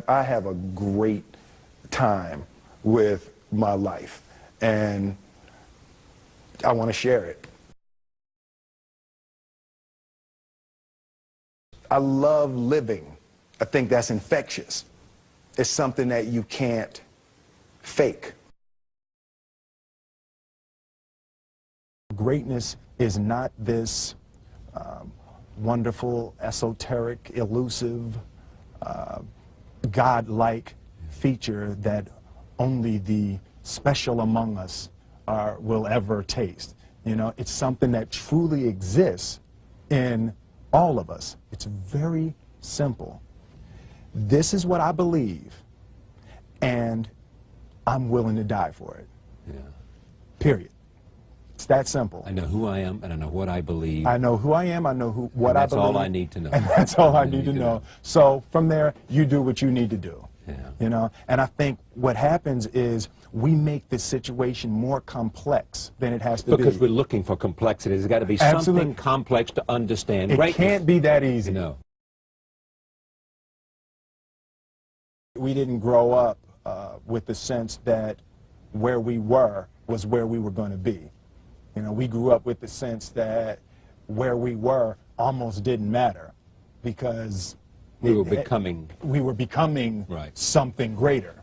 I have a great time with my life, and I want to share it. I love living. I think that's infectious. It's something that you can't fake. Greatness is not this wonderful, esoteric, elusive, God-like feature that only the special among us will ever taste. You know, it's something that truly exists in all of us. It's very simple. This is what I believe, and I'm willing to die for it. Yeah. Period. It's that simple. I know who I am, and I know what I believe. I know who I am, I know what I believe. That's all I need to know. And that's all I need to know. So from there, you do what you need to do. Yeah. You know, and I think what happens is we make this situation more complex than it has to be. Because we're looking for complexity. There's got to be something complex to understand. It can't be that easy. No. We didn't grow up with the sense that where we were was where we were going to be. You know, we grew up with the sense that where we were almost didn't matter because we were becoming right. something greater.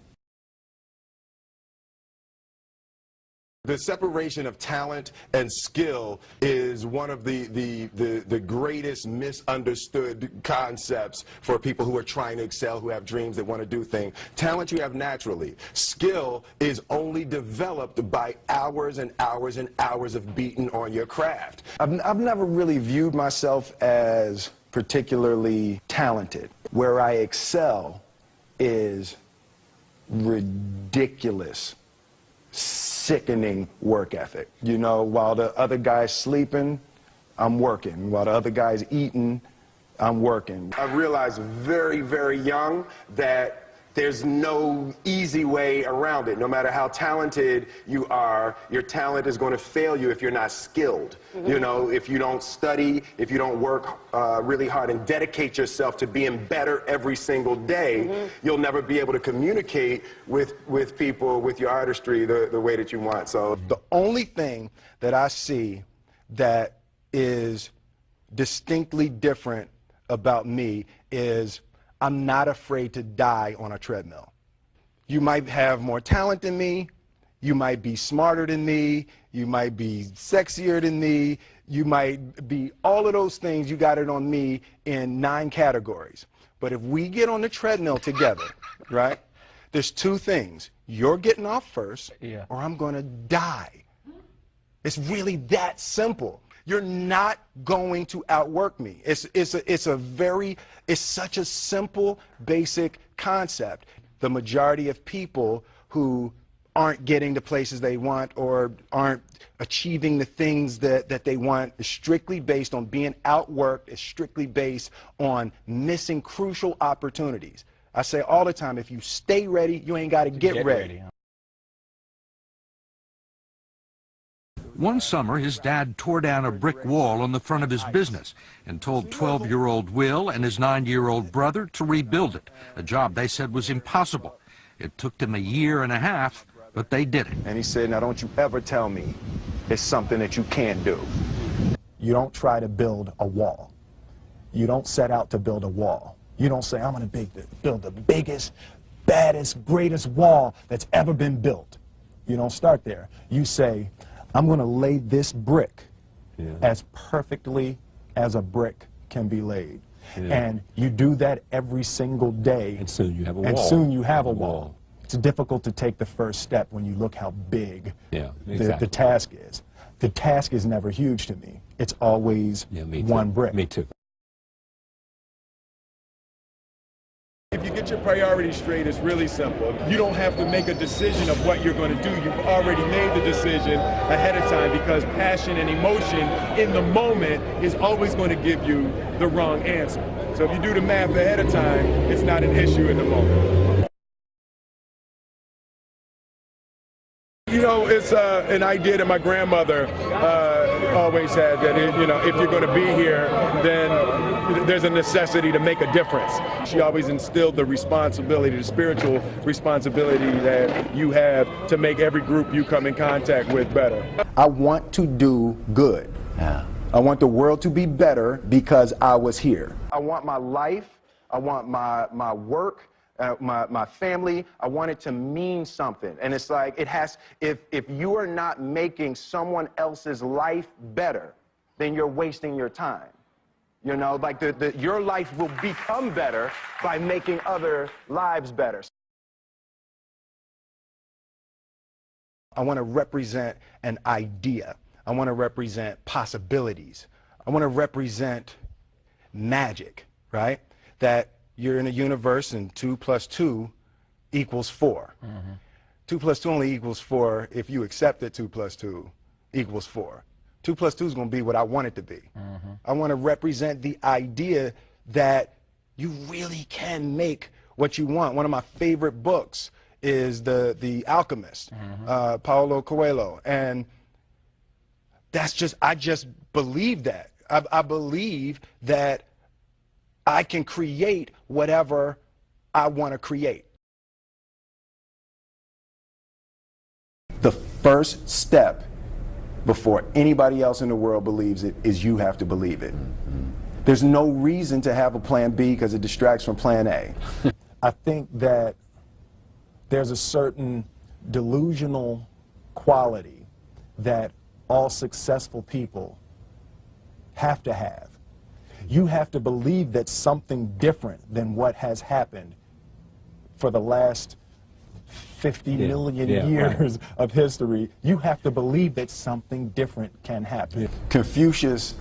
The separation of talent and skill is one of the greatest misunderstood concepts for people who are trying to excel, who have dreams, that want to do things. Talent you have naturally. Skill is only developed by hours and hours and hours of beating on your craft. I've never really viewed myself as particularly talented. Where I excel is ridiculous, sickening work ethic. You know, while the other guy's sleeping, I'm working. While the other guy's eating, I'm working. I realized very, very young that there's no easy way around it. No matter how talented you are, your talent is going to fail you if you're not skilled. You know, if you don't study, if you don't work really hard and dedicate yourself to being better every single day, you'll never be able to communicate with people, with your artistry, the way that you want. So the only thing that I see that is distinctly different about me is I'm not afraid to die on a treadmill. You might have more talent than me, you might be smarter than me, you might be sexier than me, you might be all of those things. You got it on me in 9 categories. But if we get on the treadmill together, right, there's 2 things. You're getting off first, or I'm going to die. It's really that simple. You're not going to outwork me. It's such a simple, basic concept. The majority of people who aren't getting the places they want or aren't achieving the things that they want is strictly based on being outworked, is strictly based on missing crucial opportunities. I say all the time, if you stay ready, you ain't got to get ready. One summer, his dad tore down a brick wall on the front of his business and told 12-year-old Will and his 9-year-old brother to rebuild it, a job they said was impossible. It took them 1.5 years, but they did it. And he said, now don't you ever tell me it's something that you can't do. You don't try to build a wall. You don't set out to build a wall. You don't say, I'm going to build the biggest, baddest, greatest wall that's ever been built. You don't start there. You say, I'm going to lay this brick as perfectly as a brick can be laid. And you do that every single day. And soon you have a wall. And soon you have a wall. It's difficult to take the first step when you look how big the task is. The task is never huge to me. It's always one brick. Me too. If you get your priorities straight, it's really simple. You don't have to make a decision of what you're going to do. You've already made the decision ahead of time, because passion and emotion in the moment is always going to give you the wrong answer. So if you do the math ahead of time, it's not an issue in the moment. You know, it's an idea that my grandmother always had that, you know, if you're going to be here, then there's a necessity to make a difference. She always instilled the responsibility, the spiritual responsibility that you have to make every group you come in contact with better. I want to do good. Yeah. I want the world to be better because I was here. I want my life, I want my work, my family, I want it to mean something. And it's like, it has, if you are not making someone else's life better, then you're wasting your time. You know, like your life will become better by making other lives better. I want to represent an idea. I want to represent possibilities. I want to represent magic, right? That you're in a universe and 2 + 2 = 4. 2 + 2 only equals 4 if you accept that 2 + 2 = 4. 2 + 2 is going to be what I want it to be. I want to represent the idea that you really can make what you want. One of my favorite books is The Alchemist, Paulo Coelho, and that's just, I just believe that. I believe that I can create whatever I want to create. The first step before anybody else in the world believes it is you have to believe it. There's no reason to have a plan B because it distracts from plan A. I think that there's a certain delusional quality that all successful people have to have. You have to believe that something different than what has happened for the last 50 million years of history, you have to believe that something different can happen. Confucius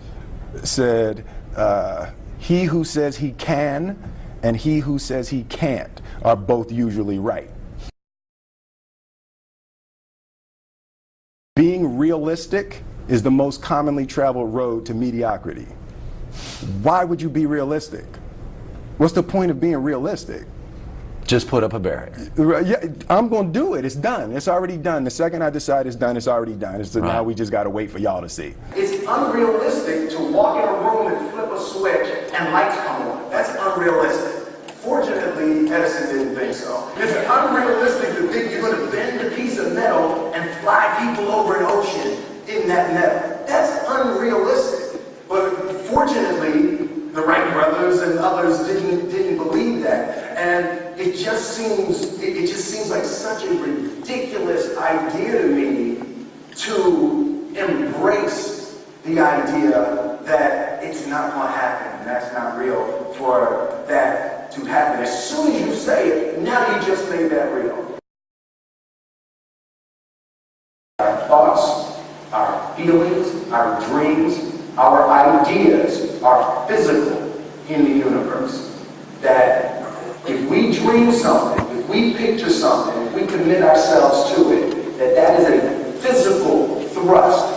said, he who says he can and he who says he can't are both usually right. Being realistic is the most commonly traveled road to mediocrity. Why would you be realistic? What's the point of being realistic? Just put up a barrier. Yeah, I'm going to do it. It's done. It's already done. The second I decide it's done, it's already done. So now we just got to wait for y'all to see. It's unrealistic to walk in a room and flip a switch and lights come on. That's unrealistic. Fortunately, Edison didn't think so. It's unrealistic to think you're going to bend a piece of metal and fly people over an ocean in that metal. That's unrealistic. But fortunately, the Wright brothers and others didn't believe that. And it just seems like such a ridiculous idea to me to embrace the idea that it's not going to happen, and that's not real, for that to happen. As soon as you say it, now you just made that real. Our thoughts, our feelings, our dreams, our ideas are physical in the universe. That if we dream something, if we picture something, if we commit ourselves to it, that is a physical thrust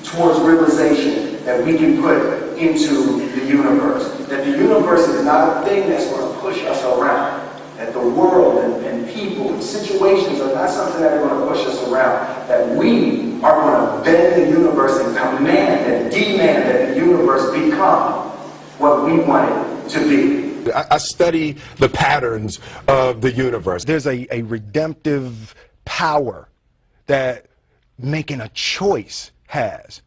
towards realization that we can put into the universe. That the universe is not a thing that's going to push us around. That the world and people and situations are not something that are going to push us around. That we are going to bend the universe and command and demand that the universe become what we want it to be. I study the patterns of the universe. There's a redemptive power that making a choice has,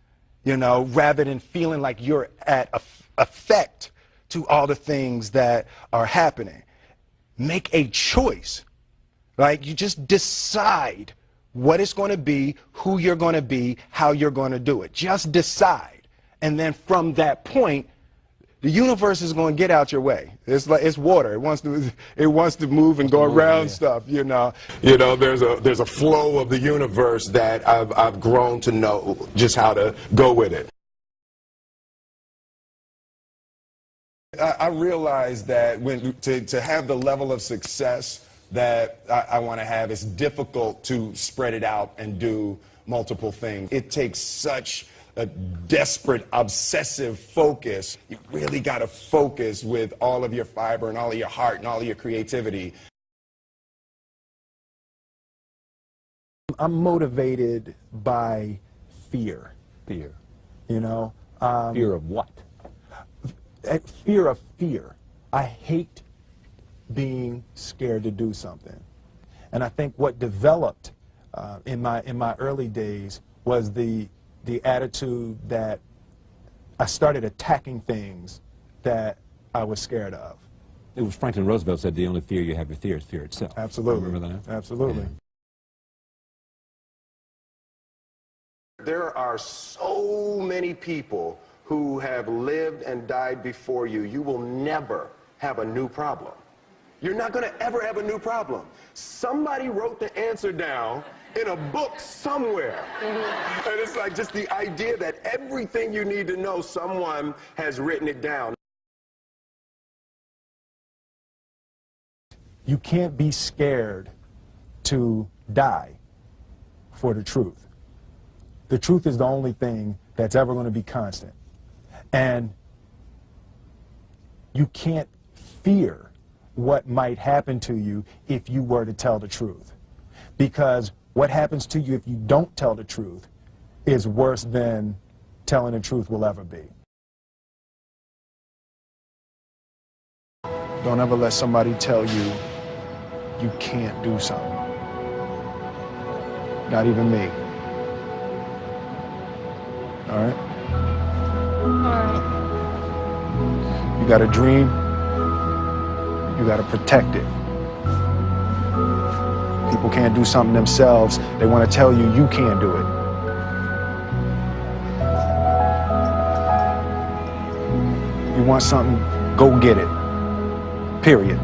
you know, rather than feeling like you're at effect to all the things that are happening. Make a choice. Like, you just decide what it's going to be, who you're going to be, how you're going to do it. Just decide. And then from that point, the universe is going to get out your way. It's like, it's water. It wants to move and go around stuff, you know. You know, there's a flow of the universe that I've grown to know just how to go with it. I realize that to have the level of success that I want to have, it's difficult to spread it out and do multiple things. It takes such a desperate, obsessive focus. You really got to focus with all of your fiber and all of your heart and all of your creativity. I'm motivated by fear. you know. Fear of what? Fear of fear. I hate being scared to do something. And I think what developed in my early days was the attitude that I started attacking things that I was scared of. It was Franklin Roosevelt said the only fear you have to fear is fear itself. Absolutely. Remember that? Absolutely. Yeah. There are so many people who have lived and died before you. You will never have a new problem. You're not going to ever have a new problem. Somebody wrote the answer down in a book somewhere. And it's like just the idea that everything you need to know, someone has written it down. You can't be scared to die for the truth. The truth is the only thing that's ever going to be constant. And you can't fear what might happen to you if you were to tell the truth. Because what happens to you if you don't tell the truth is worse than telling the truth will ever be. Don't ever let somebody tell you you can't do something. Not even me. All right? All right. You got a dream, you got to protect it. People can't do something themselves. They want to tell you you can't do it. You want something, go get it. Period.